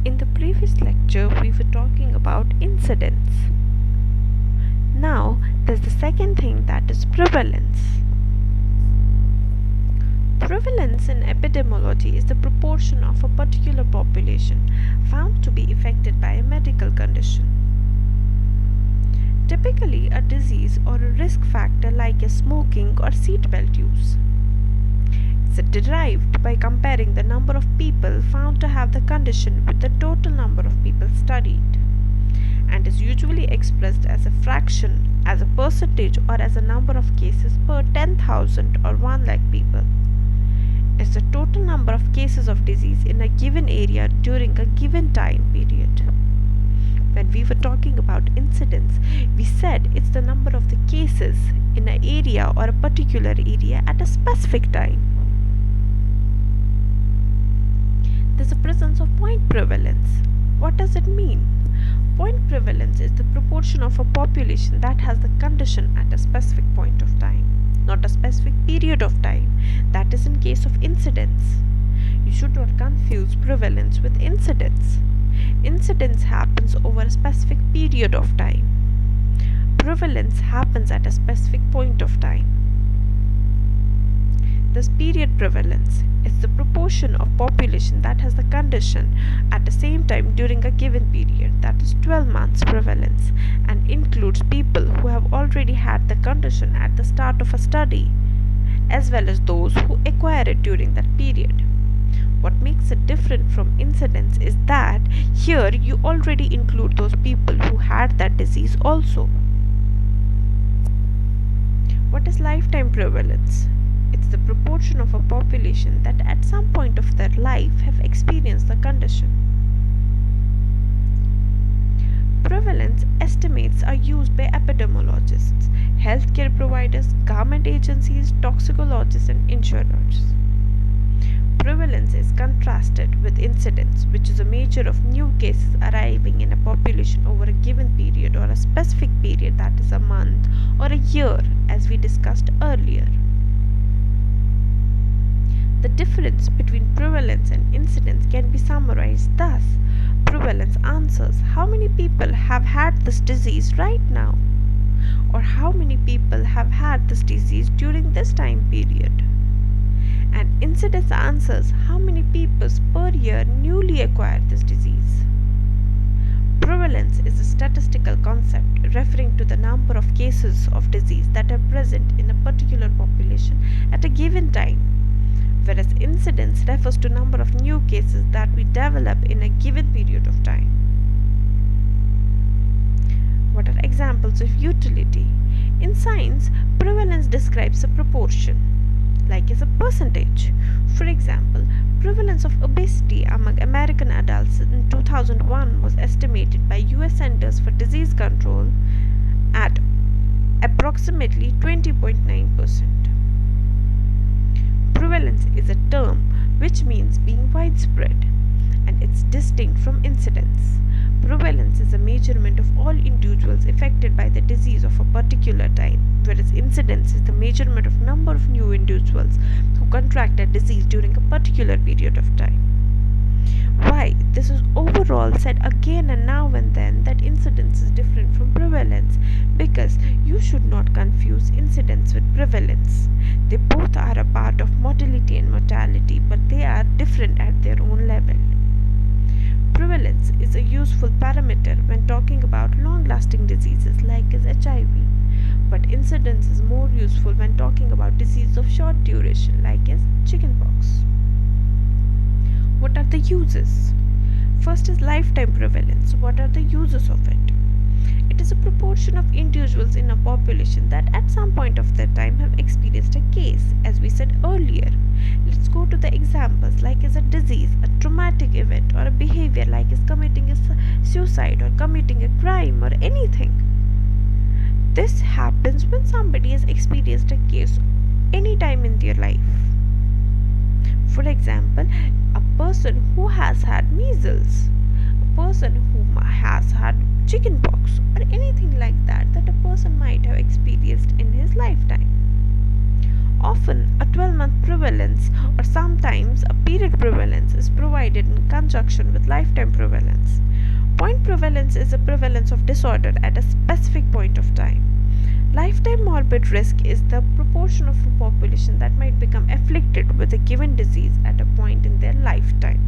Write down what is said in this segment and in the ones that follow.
In the previous lecture, we were talking about incidence. Now, there's the second thing, that is prevalence. Prevalence in epidemiology is the proportion of a particular population found to be affected by a medical condition. Typically, a disease or a risk factor like a smoking or seatbelt use. It's derived by comparing the number of people found to have the condition with the total number of people studied, and is usually expressed as a fraction, as a percentage, or as a number of cases per 10,000 or 1 lakh people. It's the total number of cases of disease in a given area during a given time period. When we were talking about incidence, we said it's the number of the cases in an area or a particular area at a specific time. There's a presence of point prevalence. What does it mean? Point prevalence is the proportion of a population that has the condition at a specific point of time, not a specific period of time. That is in case of incidence. You should not confuse prevalence with incidence. Incidence happens over a specific period of time. Prevalence happens at a specific point of time. This period prevalence is the proportion of population that has the condition at the same time during a given period, that is 12 months prevalence, and includes people who have already had the condition at the start of a study, as well as those who acquire it during that period. What makes it different from incidence is that here you already include those people who had that disease also. What is lifetime prevalence? It's the proportion of a population that at some point of their life have experienced the condition. Prevalence estimates are used by epidemiologists, healthcare providers, government agencies, toxicologists, and insurers. Prevalence is contrasted with incidence, which is a measure of new cases arriving in a population over a given period or a specific period, that is a month or a year, as we discussed earlier. The difference between prevalence and incidence can be summarized thus. Prevalence answers how many people have had this disease right now, or how many people have had this disease during this time period. And incidence answers how many people per year newly acquire this disease. Prevalence is a statistical concept referring to the number of cases of disease that are present in a particular population at a given time, whereas incidence refers to number of new cases that we develop in a given period of time. What are examples of utility? In science, prevalence describes a proportion, like as a percentage. For example, prevalence of obesity among American adults in 2001 was estimated by US Centers for Disease Control at approximately 20.9%. Prevalence is a term which means being widespread, and it's distinct from incidence. Prevalence is a measurement of all individuals affected by the disease of a particular time, whereas incidence is the measurement of number of new individuals who contract a disease during a particular period of time. Why? This is overall said again and now and then that incidence is different from prevalence, because you should not confuse incidence with prevalence. They both are a part of mortality and mortality, but they are different at their own level. Prevalence is a useful parameter when talking about long-lasting diseases like as HIV, but incidence is more useful when talking about diseases of short duration like as chickenpox. What are the uses? First is lifetime prevalence. What are the uses of it? It is a proportion of individuals in a population that at some point of their time have experienced a case, as we said earlier. Let's go to the examples like as a disease, a traumatic event, or a behavior like as committing a suicide or committing a crime or anything. This happens when somebody has experienced a case any time in their life. For example, a person who has had measles, a person who has had chickenpox, or anything like that that a person might have experienced in his lifetime. Often, a 12-month prevalence or sometimes a period prevalence is provided in conjunction with lifetime prevalence. Point prevalence is a prevalence of disorder at a specific point of time. Lifetime morbid risk is the proportion of a population that might become afflicted with a given disease at a point in their lifetime.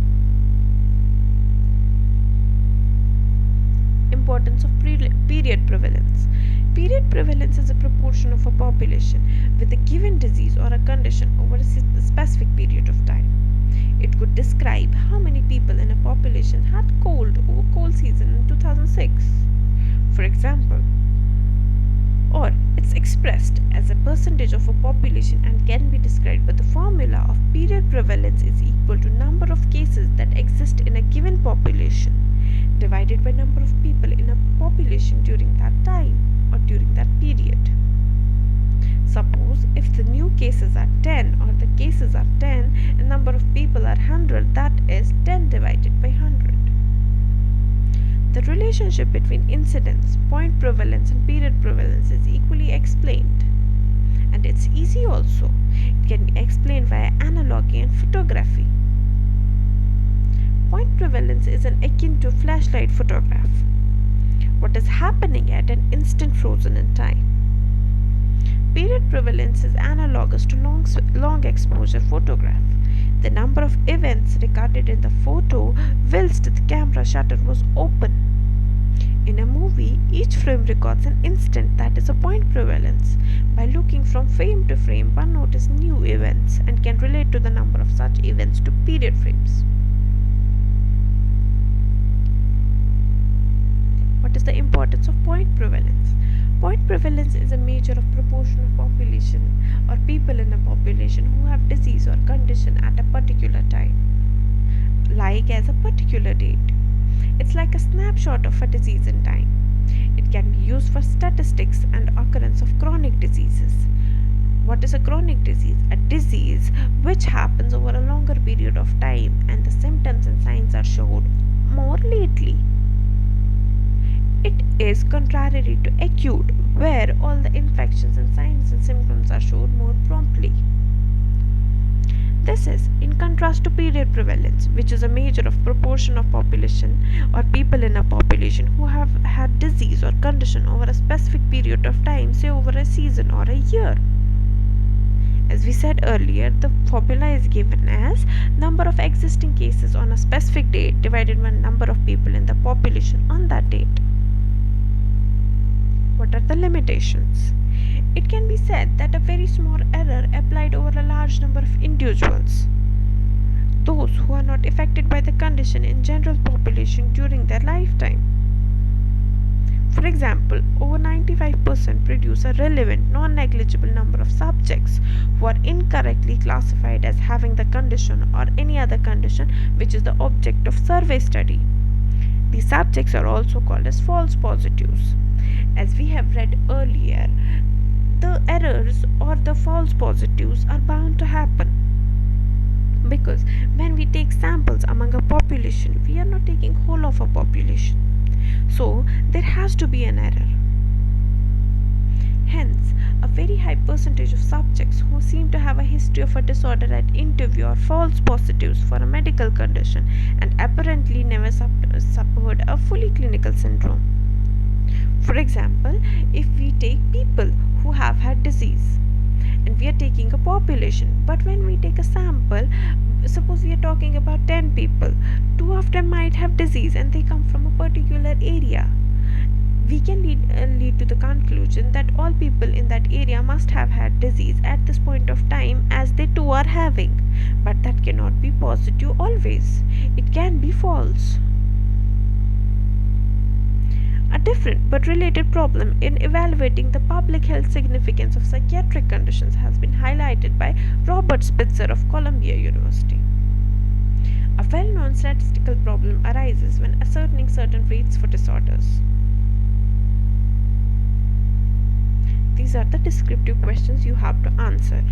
Importance of period prevalence. Period prevalence is a proportion of a population with a given disease or a condition over a specific period of time. It could describe how many people in a population had cold over cold season in 2006, for example. Or it's expressed as a percentage of a population and can be described by the formula of period prevalence is equal to number of cases that exist in a given population divided by number of people in a population during that time or during that period. Suppose if the new cases are 10 or the cases are 10 and number of people are 100, that is 10 divided by 100. The relationship between incidence, point prevalence and period prevalence is equally explained. And it's easy also. It can be explained via analogy and photography. Point prevalence is akin to a flashlight photograph. What is happening at an instant frozen in time. Period prevalence is analogous to long exposure photograph. The number of events recorded in the photo whilst the camera shutter was open. In a movie, each frame records an instant, that is a point prevalence. By looking from frame to frame, one notices new events and can relate to the number of such events to period frames. What is the importance of point prevalence? Point prevalence is a measure of proportion of population or people in a population who have disease or condition at a particular time, like as a particular date. It's like a snapshot of a disease in time. It can be used for statistics and occurrence of chronic diseases. What is a chronic disease? A disease which happens over a longer period of time and the symptoms and signs are shown more lately. It is contrary to acute, where all the infections and signs and symptoms are shown more promptly. This is in contrast to period prevalence, which is a measure of proportion of population or people in a population who have had disease or condition over a specific period of time, say over a season or a year. As we said earlier, the formula is given as number of existing cases on a specific date divided by number of people in the population on that date. What are the limitations? It can be said that a very small error applied over a large number of individuals, those who are not affected by the condition in general population during their lifetime. For example, over 95% produce a relevant, non-negligible number of subjects who are incorrectly classified as having the condition or any other condition which is the object of survey study. These subjects are also called as false positives. As we have read earlier, the errors or the false positives are bound to happen because when we take samples among a population, we are not taking whole of a population. So there has to be an error. Hence, a very high percentage of subjects who seem to have a history of a disorder at interview are false positives for a medical condition and apparently never suffered a fully clinical syndrome. For example, if we take people who have had disease and we are taking a population, but when we take a sample, suppose we are talking about 10 people, 2 of them might have disease and they come from a particular area. We can lead to the conclusion that all people in that area must have had disease at this point of time as they too are having, but that cannot be positive always. It can be false. A different but related problem in evaluating the public health significance of psychiatric conditions has been highlighted by Robert Spitzer of Columbia University. A well-known statistical problem arises when ascertaining certain rates for disorders. These are the descriptive questions you have to answer.